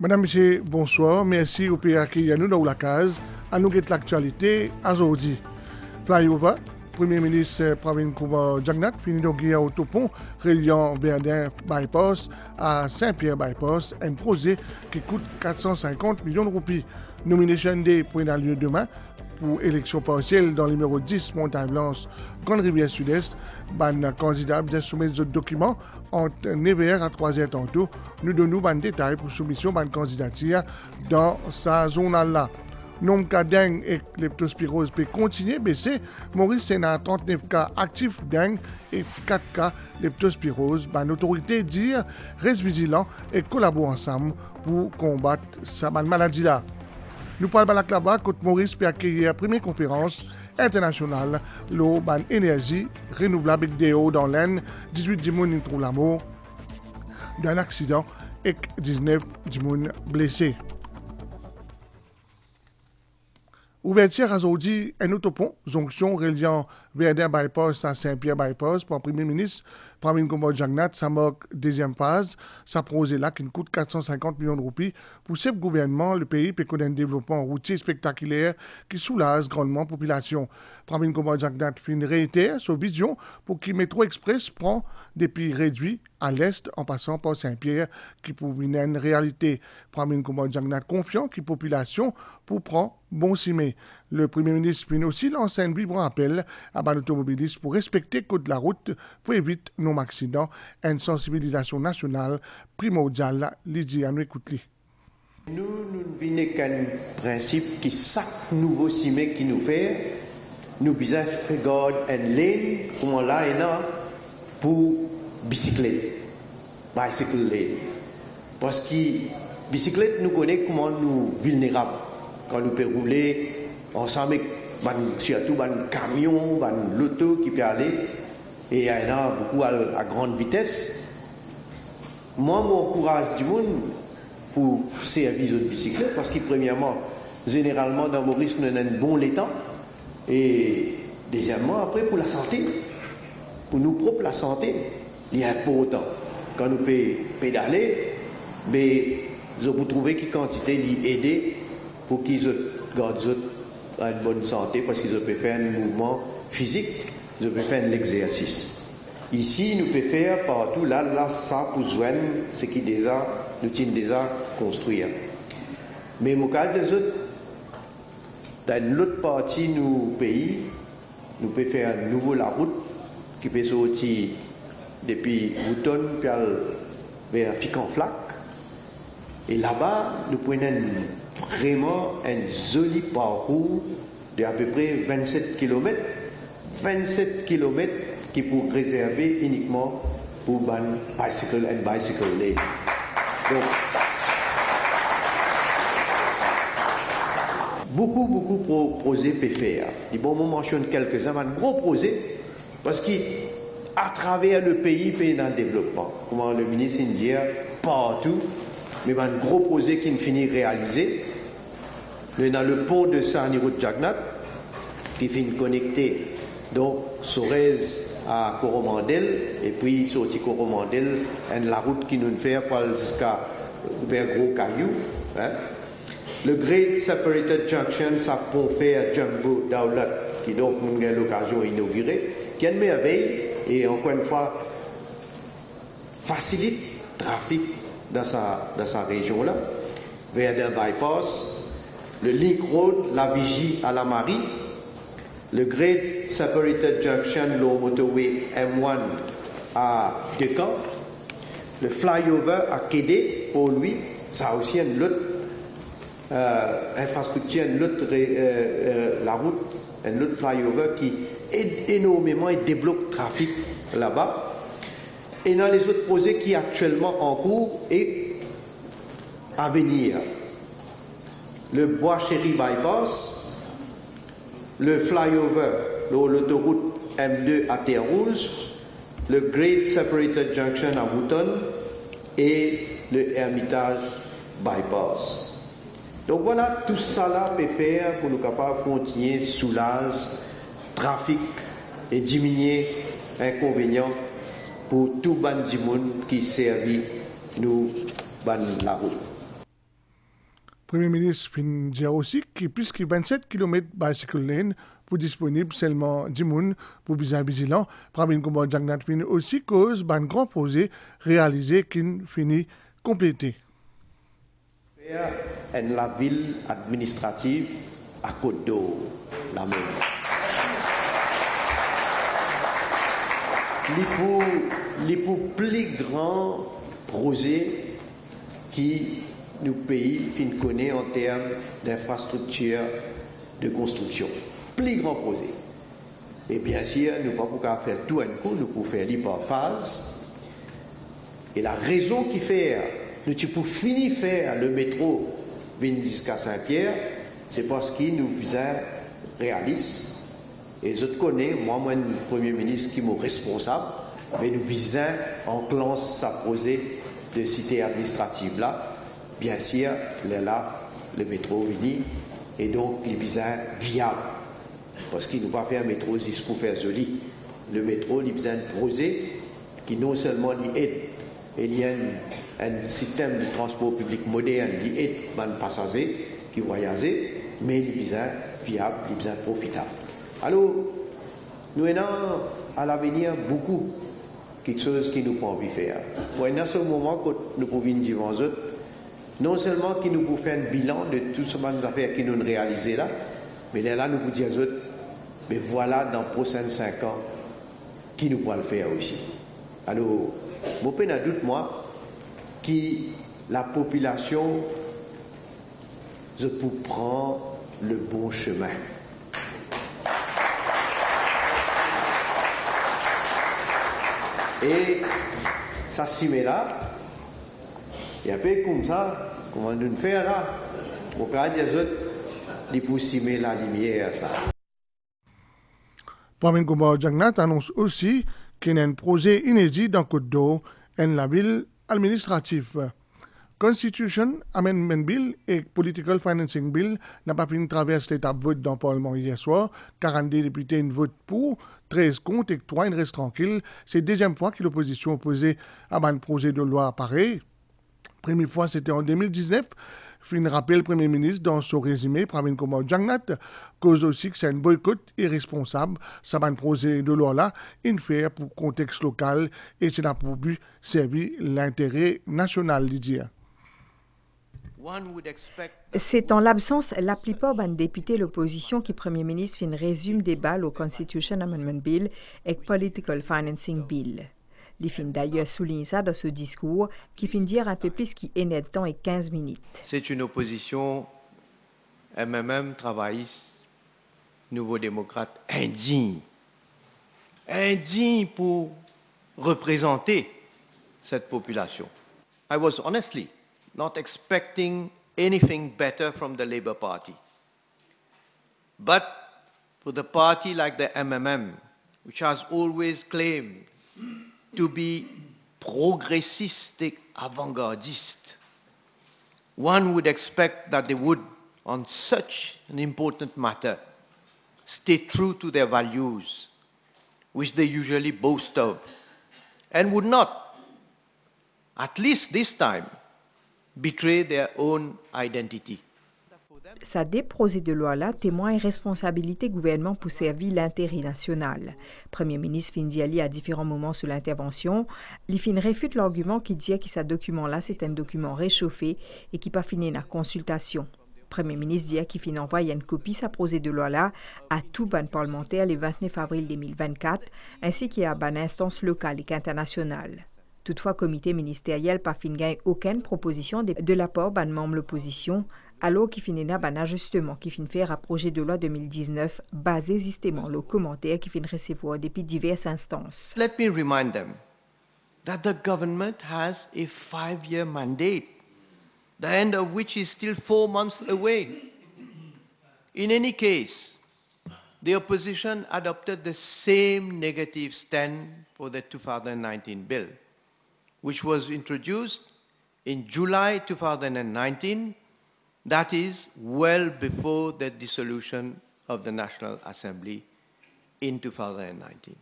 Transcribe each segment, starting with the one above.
Madame, Monsieur, bonsoir. Merci au pays qui nous dans la case. À nous guette l'actualité aujourd'hui. Flyover, Premier ministre Pravin Kumar Jagnat finit d'inaugurer au Topon, reliant Verdun Bypass à Saint-Pierre Bypass, un projet qui coûte 450 millions de roupies. Nomination Day pour un lieu demain pour élection partielle dans le numéro 10 Montagne Blanche, Grande Rivière Sud-Est. Ban candidat de soumettre d'autres documents entre 9h à 3h tantôt. Nous donnons des détails pour soumission de candidature dans sa zone-là. Nombre de cas dengue et leptospirose peut continuer à baisser. Maurice c'est 39 cas actifs dengue et 4 cas leptospirose. L'autorité dit reste vigilant et collabore ensemble pour combattre cette maladie-là. Nous parlons de là-bas contre Maurice pour accueillir la première conférence internationale l'eau ban énergie renouvelable DO dans l'Aisne. 18 personnes ont trouvé la mort d'un accident et 19 personnes blessées. Ouverture aujourd'hui un autopont, jonction reliant Verdun Bypass à Saint-Pierre Bypass pour le Premier ministre Pravin Kumar Jagnat, ça marque deuxième phase. Ça projet là qui coûte 450 millions de roupies. Pour ce gouvernement, le pays peut connaître un développement routier spectaculaire qui soulage grandement la population. Pravin Kumar Jagnat réitère sa vision pour que Métro Express prend des pays réduits à l'est en passant par Saint-Pierre qui pour une réalité. Pravin Kumar Jagnat confiant que la population pour prendre bon cimé. Le Premier ministre puis aussi lance un vibrant appel à l'automobiliste pour respecter le code de la route pour éviter non accident. Une sensibilisation nationale primordiale. Lydie, à nous écouter. Nous venons qu'un principe qui chaque nouveau cimé qui nous fait, nous besoin faire garde une lane comme là et là pour bicyclette, bicycle lane. Parce que bicyclette nous connaît comment nous vulnérables quand nous pouvons rouler ensemble surtout un camion, un l'auto qui peut aller et il y en a beaucoup à grande vitesse. Moi, je encourage du monde pour servir de bicyclette parce que premièrement, généralement dans Maurice, nous avons un bon l'étang et deuxièmement, après pour la santé, pour nous propres la santé, il y a important. Quand nous pouvons pédaler, mais vous trouvez quelle quantité d'aider pour qu'ils gardent une bonne santé parce qu'ils peuvent faire un mouvement physique, ils peuvent faire l'exercice. Ici, nous pouvons faire partout, là, ça pour joindre ce qui déjà, nous tient déjà construit. Mais au cas des autres, dans l'autre partie du pays, nous pouvons faire à nouveau la route qui peut sortir depuis Bouton vers Ficanflac. Et là-bas, nous prenons vraiment un joli parcours de à peu près 27 km. 27 km qui pour réserver uniquement pour bicycle and bicycle lane. Donc, beaucoup de projets peuvent faire. Bon, on mentionne quelques-uns, un gros projet, parce qu'à travers le pays, il y a un développement. Comme le ministre dit, partout, mais un gros projet qui finit réalisé. Dans le pont de Saint-Niro-Jagnat, qui finit connecté donc Sorez à Coromandel, et puis sorti Coromandel, la route qui nous fait jusqu'à vers Gros Caillou. Hein. Le Great Separated Junction, ça peut faire Jumbo Daulat, qui donc nous avons l'occasion d'inaugurer, qui est une merveille, et encore une fois, facilite le trafic dans sa région-là. Verdun Bypass, le Link Road, la Vigie à la Marie, le Great Separated Junction, le motorway M1 à Decamps, le flyover à Kédé, pour lui, ça a aussi une autre infrastructure, la route, un autre flyover qui aide énormément et débloque le trafic là-bas. Et dans les autres projets qui sont actuellement en cours et à venir, le Bois-Chéry Bypass, le flyover, l'autoroute M2 à Terre-Rouge, le Great Separated Junction à Bouton et le Hermitage Bypass. Donc voilà, tout ça là peut faire pour nous capables de continuer soulager le trafic et diminuer l'inconvénient pour tout ban du monde qui servit nous ban la route. Premier ministre fin dire aussi que puisque 27 km bicycle lane pour disponible seulement 10 moun pour bien vigilant, Pravin Kumar Jagnat fin aussi cause ban grand projet réalisé qui finit complété. Et la ville administrative à Côte d'Or, la même. Les plus grands projets qui nous pays connaît en termes d'infrastructure de construction. Plus grand projet. Et bien sûr, nous ne pouvons pas faire tout un coup, nous pouvons faire par phase. Et la raison qui fait, nous pouvons finir faire le métro jusqu'à Saint-Pierre, c'est parce qu'il nous est réaliste. Et je connais, moi, le Premier ministre qui est responsable, mais nous visons en classe sa projet de cité administrative là. Bien sûr, là, le métro vini, et donc il est viable. Parce qu'il ne peut pas faire un métro juste pour faire joli. Le métro, il a un projet qui non seulement aide, il y a un système de transport public moderne qui aide les passagers qui voyagent, mais il est viable, il est profitable. Alors, nous avons à l'avenir beaucoup quelque chose qui nous peut envie faire. Pour un ce moment que nous pouvons dire aux autres, non seulement qui nous pouvons faire un bilan de toutes ces affaires qui nous ont réalisées là, mais là nous pouvons dire aux autres, mais voilà dans les prochains 5 ans qui nous pourra le faire aussi. Alors, je n'ai pas de doute, moi, que la population, je peux prendre le bon chemin. Et ça s'y met là, et après comme ça, comment nous faire là, au cas des autres, il faut s'y mettre la lumière ça. Pravin Kumar Jagnat annonce aussi qu'il y a un projet inédit dans Côte d'Or et la ville administrative. Constitution Amendment Bill et Political Financing Bill n'a pas pu traverser l'étape vote dans le Parlement hier soir. 42 députés votent pour, 13 contre et 3 restent tranquilles. C'est la deuxième fois que l'opposition opposée à un projet de loi pareil. Première fois, c'était en 2019. Fin rappel le Premier ministre dans son résumé, Pravin Kumar Jagnat, cause aussi que c'est un boycott irresponsable. Ça va un projet de loi-là, une faire pour contexte local et c'est là pour but servir l'intérêt national, Lydia. C'est en l'absence la plupart des députés de l'opposition qui Premier ministre fin résume débat au Constitution Amendment Bill et Political Financing Bill. Il fin d'ailleurs souligner ça dans ce discours qui fin dire un peu plus qui est net de temps et 15 minutes. C'est une opposition MMM travailliste, nouveau démocrate indigne. Indigne pour représenter cette population. I was honestly not expecting anything better from the Labour Party. But for the party like the MMM, which has always claimed to be progressiste and avant-gardiste, one would expect that they would, on such an important matter, stay true to their values, which they usually boast of, and would not, at least this time, betray their own identity. Sa projet de loi-là témoigne responsabilité gouvernement pour servir l'intérêt national. Premier ministre fin d'y aller à différents moments sur l'intervention. Il fin réfute l'argument qui dit que ce document-là, c'est un document réchauffé et qui pas fini la consultation. Premier ministre dit qu'il fin envoie une copie sa projet de loi-là à tout ban parlementaire le 29 avril 2024, ainsi qu'à ban instance locale et internationale. Toutefois, le comité ministériel n'a pas gagné aucune proposition de la part d'un membre de l'opposition, alors qu'il finit un ajustement qui finit faire un projet de loi 2019 basé justement sur le commentaire qui finit recevoir depuis diverses instances. Let me remind them that the government has a 5-year mandate, the end of which is still 4 months away. In any case, the opposition adopted the same negative stand for the 2019 bill, which was introduced in July 2019, that is well before the dissolution of the National Assembly in 2019.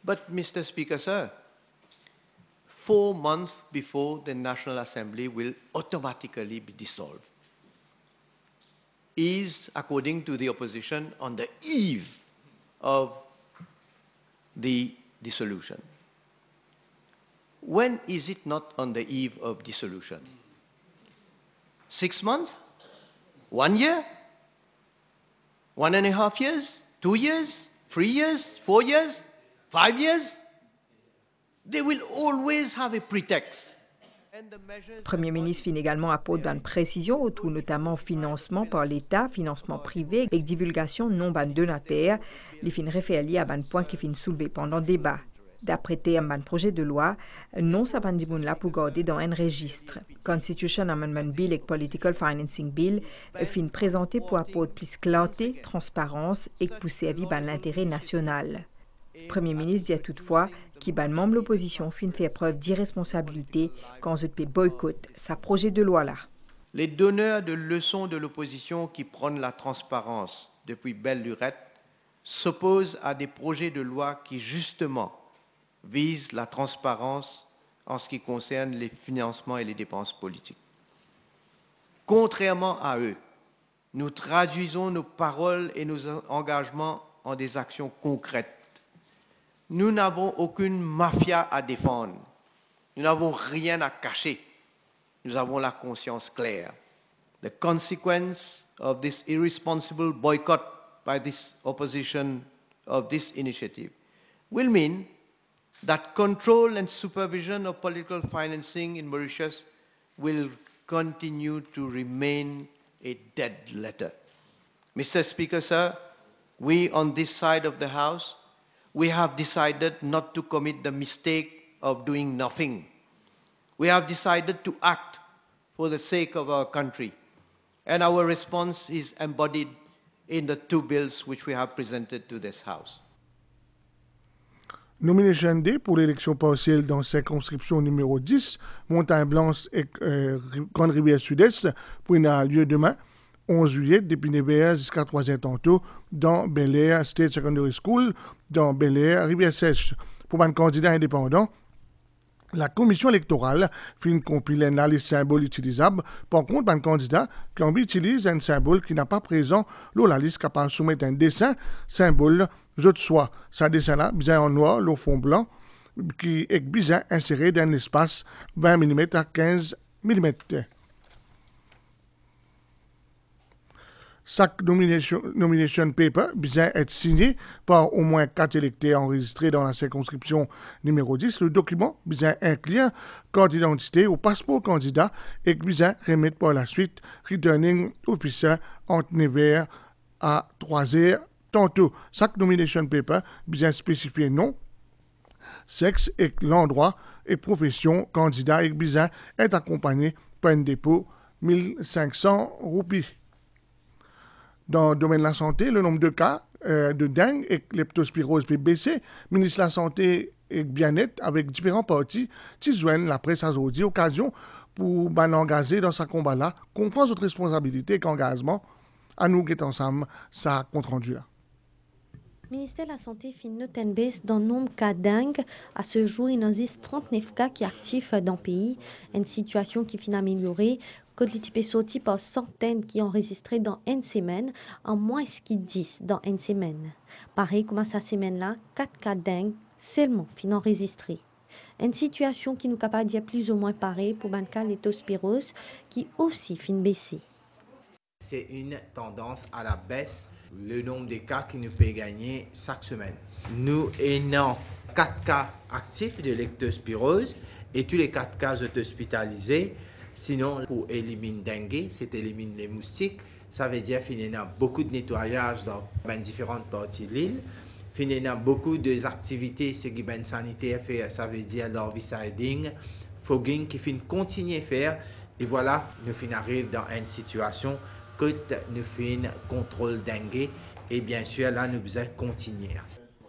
But, Mr. Speaker, sir, 4 months before the National Assembly will automatically be dissolved. Is, according to the opposition, on the eve of the dissolution. When is it not on the eve of dissolution? 6 months? 1 year? 1.5 years? 2 years? 3 years? 4 years? 5 years? They will always have a pretext. Le Premier ministre fin également apporte une précision autour notamment financement par l'État, financement privé et divulgation non ban donataire. Les fin référent à un point qui fin soulevé pendant le débat. D'après terme un projet de loi, non ça va dire là pour garder dans un registre. Constitution Amendment Bill et Political Financing Bill fin présenté pour apporter plus clarté, transparence et pour servir à l'intérêt national. Le Premier ministre dit toutefois qu'il ban membre de l'opposition fin faire preuve d'irresponsabilité quand il peut boycotter sa projet de loi là. Les donneurs de leçons de l'opposition qui prônent la transparence depuis belle lurette s'opposent à des projets de loi qui justement visent la transparence en ce qui concerne les financements et les dépenses politiques. Contrairement à eux, nous traduisons nos paroles et nos engagements en des actions concrètes. Nous n'avons aucune mafia à défendre. Nous n'avons rien à cacher. Nous avons la conscience claire. The consequence of this irresponsible boycott by this opposition of this initiative will mean that control and supervision of political financing in Mauritius will continue to remain a dead letter. Mr. Speaker, sir, we on this side of the House, we have decided not to commit the mistake of doing nothing. We have decided to act for the sake of our country. And our response is embodied in the 2 bills which we have presented to this House. Nomination Day pour l'élection partielle dans circonscription numéro 10, Montagne-Blanche et Grande Rivière Sud-Est, pour une lieu demain, 11 juillet, depuis Nébert jusqu'à 3e tantôt, dans Bel Air State Secondary School, dans Bel Air, Rivière-Sèche. Pour un candidat indépendant, la commission électorale fin compiler une liste symbole utilisable. Par contre, un candidat qui utilise un symbole qui n'a pas présent, la liste capable de soumettre un dessin, symbole, jeu de soie. Ce dessin-là, bien en noir, le fond blanc, qui est bien inséré dans un espace 20 mm à 15 mm. Chaque nomination paper bien être signé par au moins 4 électeurs enregistrés dans la circonscription numéro 10. Le document bien inclut carte d'identité ou passeport candidat et bien remettre par la suite returning officer entre 9h à 3h tantôt. Chaque nomination paper bien spécifié nom, sexe et l'endroit et profession candidat et bien est accompagné par un dépôt 1500 roupies. Dans le domaine de la santé, le nombre de cas de dengue et leptospirose peut baisser. Le ministre de la Santé et Bien-être, avec différents partis, qui joignent la presse à aujourd'hui, occasion pour engager dans ce combat-là, comprendre notre responsabilité et qu'engagement, à nous qui sommes ensemble, ça compte rendu là. Le ministère de la Santé fait note une baisse dans le nombre de cas dengue. À ce jour, il existe 39 cas qui sont actifs dans le pays, une situation qui finit améliorée. Côte est sorti par centaines qui ont enregistré dans une semaine, en moins ce 10 dans une semaine. Pareil comme à cette semaine-là, 4 cas dengue seulement fin enregistrés. Une situation qui nous capable de dire plus ou moins pareil pour le cas leptospirose qui aussi fin baisser. C'est une tendance à la baisse, le nombre de cas qui nous peut gagner chaque semaine. Nous ayons 4 cas actifs de leptospirose et tous les 4 cas sont hospitalisés. Sinon, pour éliminer dengue, c'est éliminer les moustiques. Ça veut dire qu'il y a beaucoup de nettoyage dans différentes parties de l'île. Il y a beaucoup d'activités sanitaires, ça veut dire l'herbicide, fogging, qui finit continuer à faire. Et voilà, nous arrivons dans une situation que nous faisons contrôle dengue. Et bien sûr, là, nous devons continuer.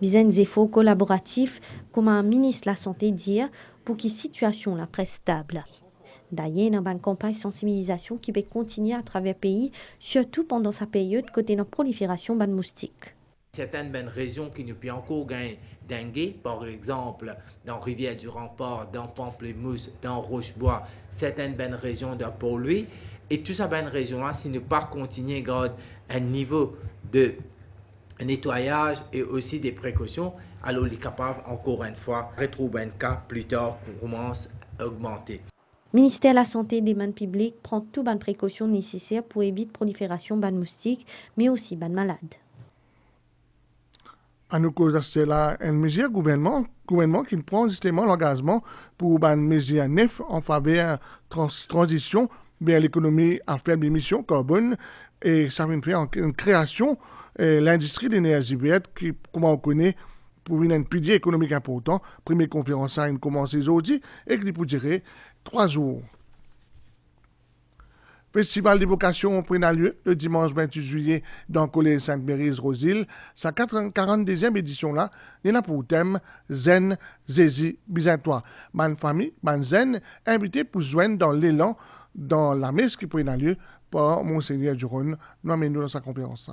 Besoin des efforts collaboratifs, comme un ministre de la Santé dit, pour que la situation la reste stable. D'ailleurs, dans une campagne de sensibilisation qui va continuer à travers le pays, surtout pendant sa période côté de la prolifération de moustiques. Certaines bonnes régions qui nous peuvent encore gagner dengue, par exemple dans Rivière du Rempart, dans Pamplemousse, dans Rochebois, certaines bonnes régions de polluer. Et toutes ces bonnes régions-là, si nous pas continuer à garder un niveau de nettoyage et aussi des précautions, alors on est capable encore une fois de retrouver un cas plus tard qu'on commence à augmenter. Le ministère de la Santé et des Mains publiques prend toutes les précautions nécessaires pour éviter la prolifération de moustiques, mais aussi de malades. À nous cause de cela, un mesure gouvernement qui prend justement l'engagement pour une mesure neuf en faveur de transition vers l'économie à faible émission carbone et ça vient faire une création l'industrie d'énergie verte qui, comme on connaît, pour un pilier économique important. Première conférence a commencé aujourd'hui et qui peut durer 3 jours. Festival d'évocation prend lieu le dimanche 28 juillet dans le collège Sainte-Mérise-Rosile. Sa 42e édition là, il y a pour thème Zen, Zézi, Byzantois. Ma famille, ma Zen, invité pour joindre dans l'élan dans la messe qui prend lieu par Monseigneur Duron. Nous amenons dans sa conférence.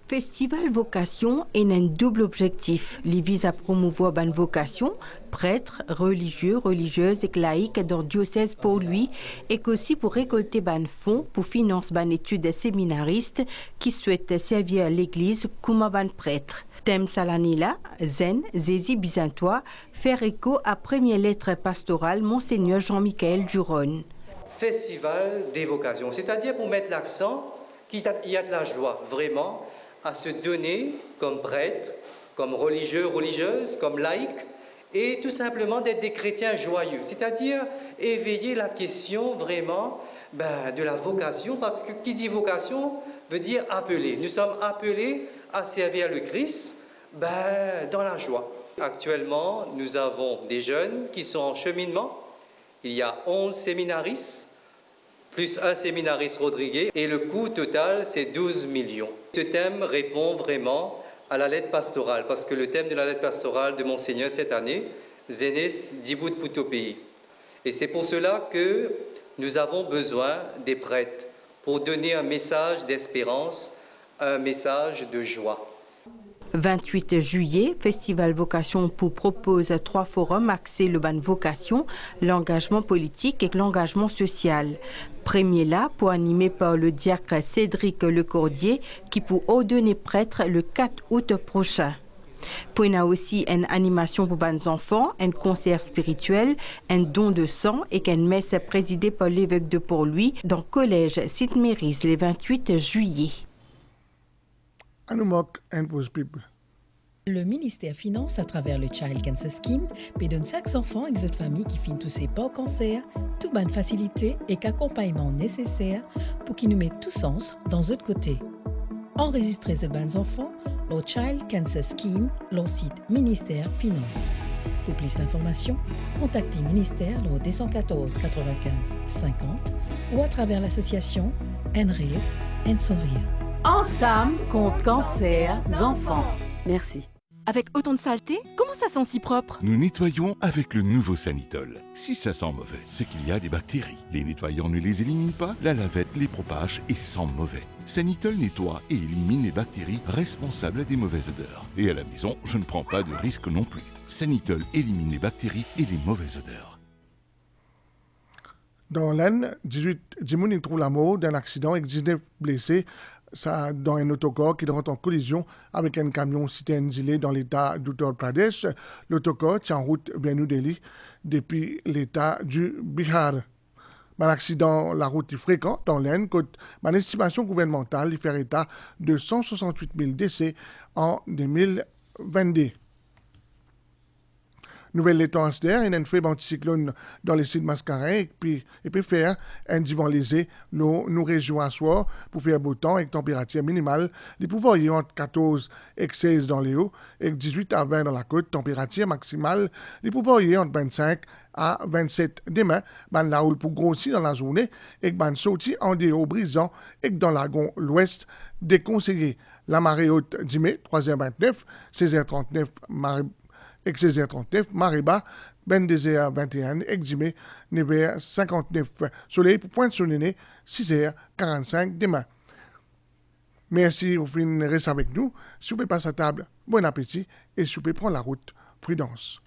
Festival Vocation est un double objectif. Il vise à promouvoir une vocation, prêtres, religieux, religieuses et laïcs dans le diocèse pour lui, et aussi pour récolter des fonds pour financer des études des séminaristes qui souhaitent servir l'Église comme un prêtre. Thème Salanila, Zen, Zézi Byzantois, faire écho à première lettre pastorale Monseigneur Jean-Michel Duron. Festival des vocations, c'est-à-dire pour mettre l'accent qu'il y a de la joie, vraiment, à se donner comme prêtre, comme religieux, religieuse, comme laïc, et tout simplement d'être des chrétiens joyeux, c'est-à-dire éveiller la question vraiment de la vocation, parce que qui dit vocation veut dire appeler. Nous sommes appelés à servir le Christ dans la joie. Actuellement, nous avons des jeunes qui sont en cheminement. Il y a 11 séminaristes, plus un séminariste Rodriguez, et le coût total, c'est 12 millions. Ce thème répond vraiment à la lettre pastorale, parce que le thème de la lettre pastorale de Monseigneur cette année, Zenes Dibout Putopi. Et c'est pour cela que nous avons besoin des prêtres, pour donner un message d'espérance, un message de joie. 28 juillet, Festival Vocation pour propose 3 forums axés le ban vocation, l'engagement politique et l'engagement social. Premier là, pour animé par le diacre Cédric Lecordier, qui pour ordonner prêtre le 4 août prochain. Puis il y a aussi une animation pour les enfants, un concert spirituel, un don de sang et une messe présidée par l'évêque de Port-Louis dans le collège Sainte-Mérise le 28 juillet. Le ministère finance à travers le Child Cancer Scheme et donne 5 enfants et autres familles qui finissent touchés par cancer, toute bonne facilité et qu'accompagnement nécessaire pour qu'ils nous mettent tous sens dans autre côté. Enregistrez ce bons enfants, le Child Cancer Scheme, le site Ministère Finance. Pour plus d'informations, contactez Ministère au 214 95 50 ou à travers l'association Enrive and Sourire. Ensemble contre cancer, enfants. Merci. Avec autant de saleté, comment ça sent si propre? Nous nettoyons avec le nouveau Sanitol. Si ça sent mauvais, c'est qu'il y a des bactéries. Les nettoyants ne les éliminent pas, la lavette les propage et sent mauvais. Sanitol nettoie et élimine les bactéries responsables des mauvaises odeurs. Et à la maison, je ne prends pas de risque non plus. Sanitol élimine les bactéries et les mauvaises odeurs. Dans l'Aisne, 18 personnes trouvent la mort d'un accident avec 19 blessés. Ça, dans un autocar qui rentre en collision avec un camion citerne gelé dans l'état d'Uttar Pradesh. L'autocar tient en route vers New Delhi depuis l'état du Bihar. L'accident, la route est fréquent dans l'Aisne, une estimation gouvernementale fait état de 168 000 décès en 2022. Nouvelle tendance d'air, il y a un faible anticyclone dans les sites mascarins et puis faire un divan lésé nous régions à soir pour faire beau temps avec température minimale. Les pouvoirs y entre 14 et 16 dans les hauts et 18 à 20 dans la côte. Température maximale, les pouvoirs y entre 25 à 27 demain. La houle pour grossir dans la journée et sorti en déhaut brisant et dans lagon l'ouest déconseillé. La marée haute 10 mai, 3h29, 16h39, marée et 16h39, marée bas, 22h21, eximé, 9h59, soleil pour pointe sur le nez, 6h45 demain. Merci pour rester avec nous. Si vous pouvez passer à table, bon appétit et si vous pouvez prendre la route, prudence.